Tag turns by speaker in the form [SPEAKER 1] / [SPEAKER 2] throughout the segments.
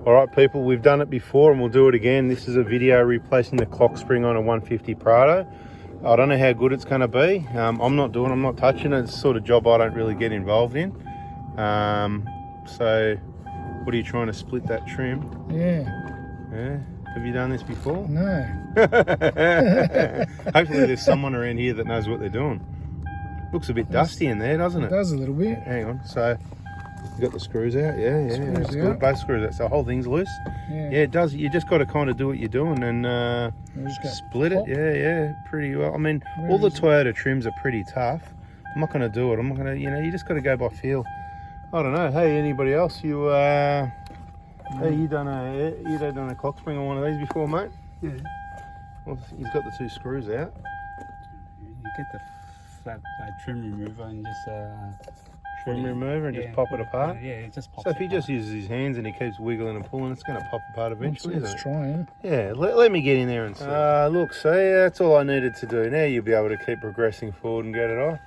[SPEAKER 1] All right, people, we've done it before and we'll do it again. This is a video replacing the clock spring on a 150 Prado. I don't know how good it's going to be. I'm not touching it. It's the sort of job I don't really get involved in. So, what are you trying to split that trim? Yeah. Have you done this before?
[SPEAKER 2] No.
[SPEAKER 1] Hopefully there's someone around here that knows what they're doing. Looks a bit dusty in there, doesn't it?
[SPEAKER 2] It does a little bit.
[SPEAKER 1] Hang on. So, you got the screws out? Yeah. That's good. Both screws out. So the whole thing's loose? Yeah, it does. You just got to kind of do what you're doing and split it. Yeah, pretty well. I mean, all the Toyota trims are pretty tough. I'm not going to do it. I'm not going to, you just got to go by feel. I don't know. Hey, anybody else? Hey, you done a clock spring on one of these before, mate?
[SPEAKER 3] Yeah.
[SPEAKER 1] Well, he's got the two screws out.
[SPEAKER 3] You get the flat blade trim remover and just
[SPEAKER 1] Trim remover and just pop it apart?
[SPEAKER 3] Yeah, it just pops.
[SPEAKER 1] So if he just uses his hands and he keeps wiggling and pulling, it's going to pop apart eventually, isn't it?
[SPEAKER 2] Let's try it.
[SPEAKER 1] Yeah, let me get in there and see. Look, see, that's all I needed to do. Now you'll be able to keep progressing forward and get it off.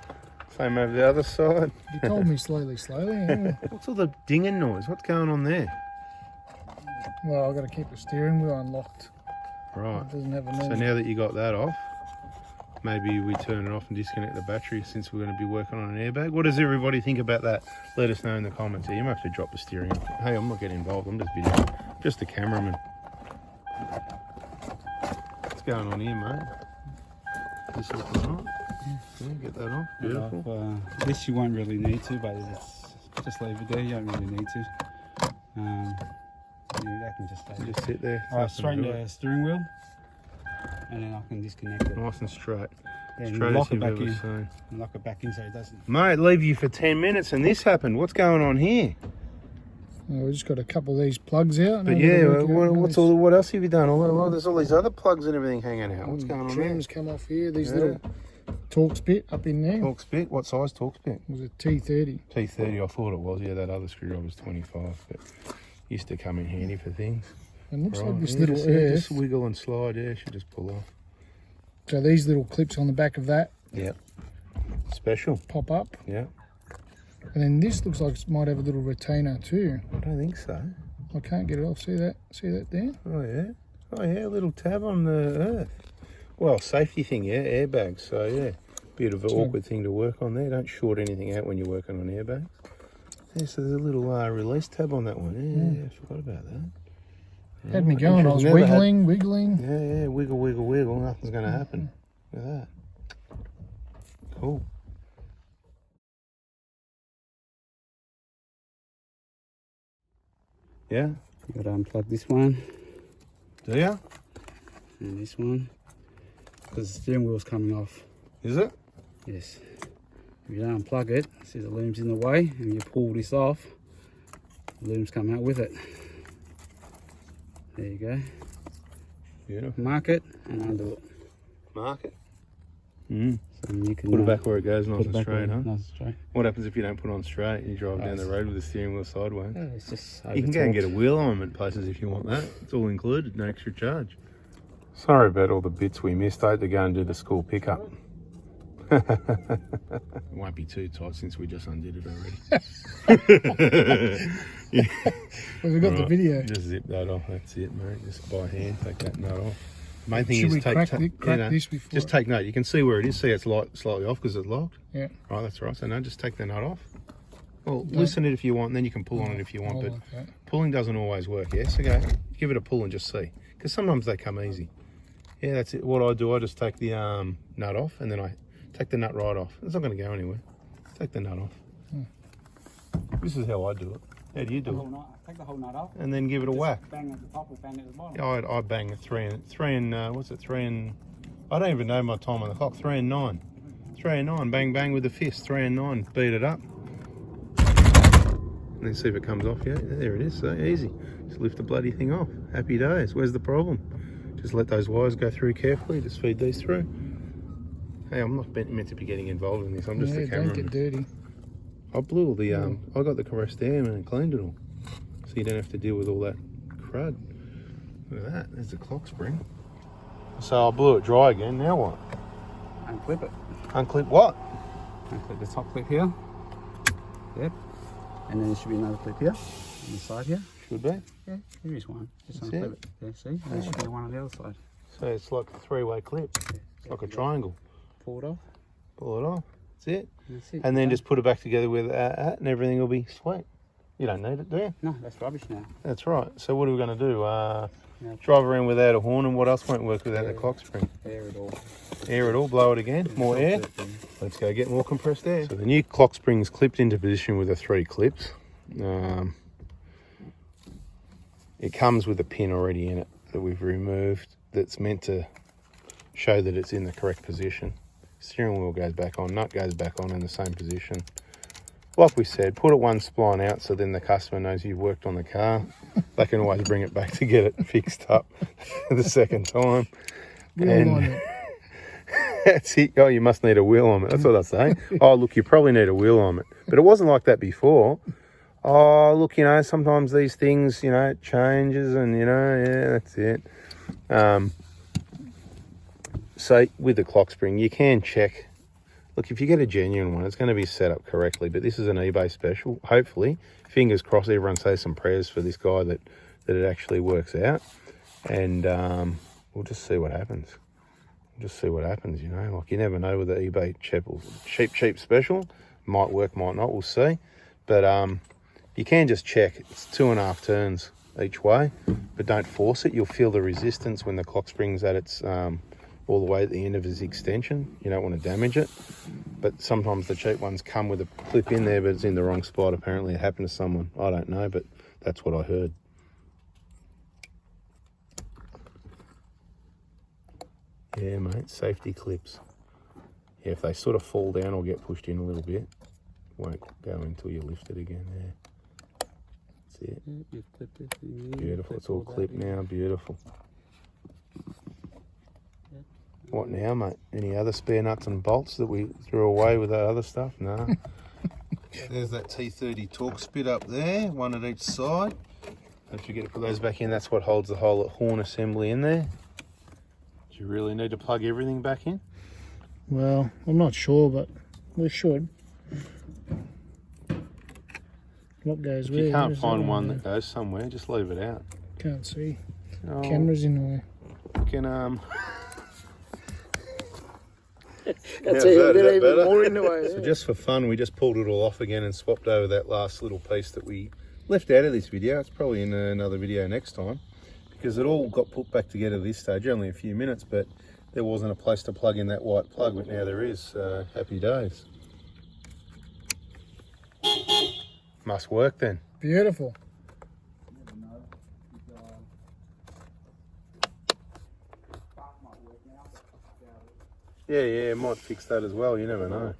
[SPEAKER 1] Same over the other side.
[SPEAKER 2] You told me slowly. Yeah.
[SPEAKER 1] What's all the dinging noise? What's going on there?
[SPEAKER 2] Well, I've got to keep the steering wheel unlocked.
[SPEAKER 1] Right.
[SPEAKER 2] It doesn't have a
[SPEAKER 1] So now that you got that off, maybe we turn it off and disconnect the battery since we're going to be working on an airbag. What does everybody think about that? Let us know in the comments. You might have to drop the steering off. Hey, I'm not getting involved. I'm just videoing. Just the cameraman. What's going on here, mate? This looking all right? Yeah, get that off. Beautiful.
[SPEAKER 3] This you won't really need to, but just leave it there. You don't really need to. That can just stay.
[SPEAKER 1] Just sit there.
[SPEAKER 3] Alright, straighten the steering wheel, and then I can disconnect it.
[SPEAKER 1] Nice and straight.
[SPEAKER 3] Yeah, and
[SPEAKER 1] Straight
[SPEAKER 3] lock
[SPEAKER 1] as
[SPEAKER 3] it
[SPEAKER 1] you've
[SPEAKER 3] back
[SPEAKER 1] ever
[SPEAKER 3] in.
[SPEAKER 1] seen.
[SPEAKER 3] And lock it back in so it doesn't.
[SPEAKER 1] Mate, leave you for 10 minutes and this happened. What's going on here?
[SPEAKER 2] Well, we've just got a couple of these plugs out.
[SPEAKER 1] But yeah, what else have you done? Well, there's all these other plugs and everything hanging out. What's going on there?
[SPEAKER 2] Trims come off here. These little Torx bit up in there.
[SPEAKER 1] Torx bit? What size Torx bit?
[SPEAKER 2] It was a T30.
[SPEAKER 1] T30, I thought it was. Yeah, that other screwdriver was 25, but used to come in handy for things.
[SPEAKER 2] And looks like this little
[SPEAKER 1] just wiggle and slide. Yeah, should just pull off.
[SPEAKER 2] So these little clips on the back of that.
[SPEAKER 1] Yep. Special.
[SPEAKER 2] Pop up.
[SPEAKER 1] Yeah.
[SPEAKER 2] And then this looks like it might have a little retainer too.
[SPEAKER 1] I don't think so.
[SPEAKER 2] I can't get it off. See that? See that there?
[SPEAKER 1] Oh yeah, a little tab on the earth. Well, safety thing, yeah, airbags. So yeah, bit of an awkward thing to work on there. Don't short anything out when you're working on airbags. Yeah, so there's a little release tab on that one. Yeah, I forgot about that.
[SPEAKER 2] Had me going. I was wiggling.
[SPEAKER 1] Yeah, wiggle. Nothing's going to happen. Look at that. Cool. Yeah.
[SPEAKER 3] You got to unplug this one.
[SPEAKER 1] Do ya?
[SPEAKER 3] And this one, because the steering wheel's coming off.
[SPEAKER 1] Is it?
[SPEAKER 3] Yes. If you don't unplug it, see the loom's in the way, and you pull this off, the looms come out with it. There you go.
[SPEAKER 1] Beautiful.
[SPEAKER 3] Mark it and undo it.
[SPEAKER 1] Mark it.
[SPEAKER 3] So you can
[SPEAKER 1] put it back where it goes, nice and straight, huh?
[SPEAKER 3] Nice and straight.
[SPEAKER 1] What happens if you don't put it on straight and you drive down the road with the steering wheel sideways?
[SPEAKER 3] Yeah, it's just
[SPEAKER 1] you can go and get a wheel alignment places if you want that. It's all included, no extra charge. Sorry about all the bits we missed. I had to go and do the school pickup. It won't be too tight since we just undid it already.
[SPEAKER 2] Well, we've got the video.
[SPEAKER 1] Just zip that off. That's it, mate. Just by hand, take that nut off. The main thing
[SPEAKER 2] Should
[SPEAKER 1] is
[SPEAKER 2] we crack this before?
[SPEAKER 1] just take note. You can see where it is. See, it's slightly off because it's locked.
[SPEAKER 2] Yeah.
[SPEAKER 1] Right, that's right. So now just take the nut off. Well, loosen it if you want, and then you can pull on it if you want. But pulling doesn't always work. Yeah, so go give it a pull and just see, because sometimes they come easy. Yeah, that's it. What I do, I just take the nut off, and then I take the nut right off. It's not going to go anywhere. Take the nut off. This is how I do it. How do you do it?
[SPEAKER 3] Take the whole nut off.
[SPEAKER 1] And then give it a whack.
[SPEAKER 3] Bang at the top or bang at the bottom.
[SPEAKER 1] Yeah, I bang at three and what's it? 3 and I don't even know my time on the clock. 3 and 9. 3 and 9. Bang bang with the fist. 3 and 9. Beat it up. And then see if it comes off. Yeah, there it is. So easy. Just lift the bloody thing off. Happy days. Where's the problem? Just let those wires go through carefully. Just feed these through. Hey, I'm not meant to be getting involved in this. I'm just the cameraman.
[SPEAKER 2] Don't get dirty.
[SPEAKER 1] I blew all the I got the compressed air and cleaned it all, so you don't have to deal with all that crud. Look at that. There's the clock spring. So I blew it dry again. Now what?
[SPEAKER 3] Unclip it.
[SPEAKER 1] Unclip what?
[SPEAKER 3] Unclip the top clip here. Yep. And then there should be another clip here on the side here.
[SPEAKER 1] Should be.
[SPEAKER 3] Yeah, there is one. Just
[SPEAKER 1] That's
[SPEAKER 3] unclip it. There, see? There should be one on the other side.
[SPEAKER 1] So it's like a three-way clip. It's like a triangle.
[SPEAKER 3] Pull it off.
[SPEAKER 1] Pull it off. That's it.
[SPEAKER 3] That's it.
[SPEAKER 1] And then just put it back together with that and everything will be sweet. You don't need it, do you?
[SPEAKER 3] No, that's rubbish now.
[SPEAKER 1] That's right. So what are we going to do? Drive around without a horn, and what else won't work without the clock spring?
[SPEAKER 3] Air it all.
[SPEAKER 1] Air it all, blow it again, more air. Let's go get more compressed air. So the new clock spring is clipped into position with the 3 clips. It comes with a pin already in it that we've removed that's meant to show that it's in the correct position. Steering wheel goes back on, nut goes back on in the same position. Like we said, put it one spline out so then the customer knows you've worked on the car. They can always bring it back to get it fixed up the second time. And that's it. Oh, you must need a wheel on it. That's what I say. Oh, look, you probably need a wheel on it. But it wasn't like that before. Oh, look, you know, sometimes these things, you know, it changes and, you know, yeah, that's it. So with the clock spring, you can check. Look, if you get a genuine one, it's going to be set up correctly. But this is an eBay special. Hopefully, fingers crossed, everyone say some prayers for this guy that it actually works out. And we'll just see what happens. Just see what happens, you know. Like, you never know with the eBay cheap special. Might work, might not, we'll see. But you can just check. It's 2.5 turns each way, but don't force it. You'll feel the resistance when the clock spring's at its all the way at the end of its extension. You don't want to damage it. But sometimes the cheap ones come with a clip in there, but it's in the wrong spot. Apparently it happened to someone. I don't know, but that's what I heard. Yeah, mate, safety clips. Yeah, if they sort of fall down or get pushed in a little bit, won't go until you lift it again there. That's it.
[SPEAKER 3] You've clipped it.
[SPEAKER 1] Beautiful, it's all clipped now, beautiful. What now, mate? Any other spare nuts and bolts that we threw away with that other stuff? No. There's that T30 torque spit up there, one at each side. Don't forget to put those back in. That's what holds the whole horn assembly in there. Do you really need to plug everything back in?
[SPEAKER 2] Well, I'm not sure, but we should. What goes where?
[SPEAKER 1] If you can't find one that goes somewhere, just leave it out.
[SPEAKER 2] Can't see.
[SPEAKER 1] Oh,
[SPEAKER 2] Camera's in the way.
[SPEAKER 1] You can
[SPEAKER 2] That's even more in the way.
[SPEAKER 1] So just for fun, we just pulled it all off again and swapped over that last little piece that we left out of this video. It's probably in another video next time, because it all got put back together this stage, only a few minutes, but there wasn't a place to plug in that white plug, but now there is. Happy days. Must work then.
[SPEAKER 2] Beautiful.
[SPEAKER 1] Yeah, might fix that as well, you never know.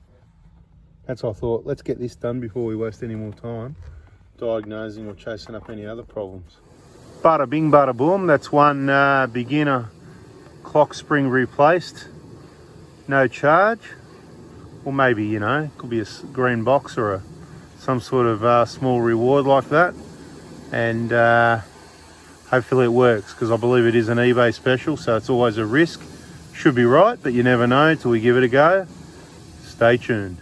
[SPEAKER 1] That's what I thought, let's get this done before we waste any more time diagnosing or chasing up any other problems. Bada bing, bada boom, that's one beginner clock spring replaced. No charge. Or maybe, you know, it could be a green box or some sort of small reward like that. And hopefully it works, because I believe it is an eBay special, so it's always a risk. Should be right, but you never know until we give it a go. Stay tuned.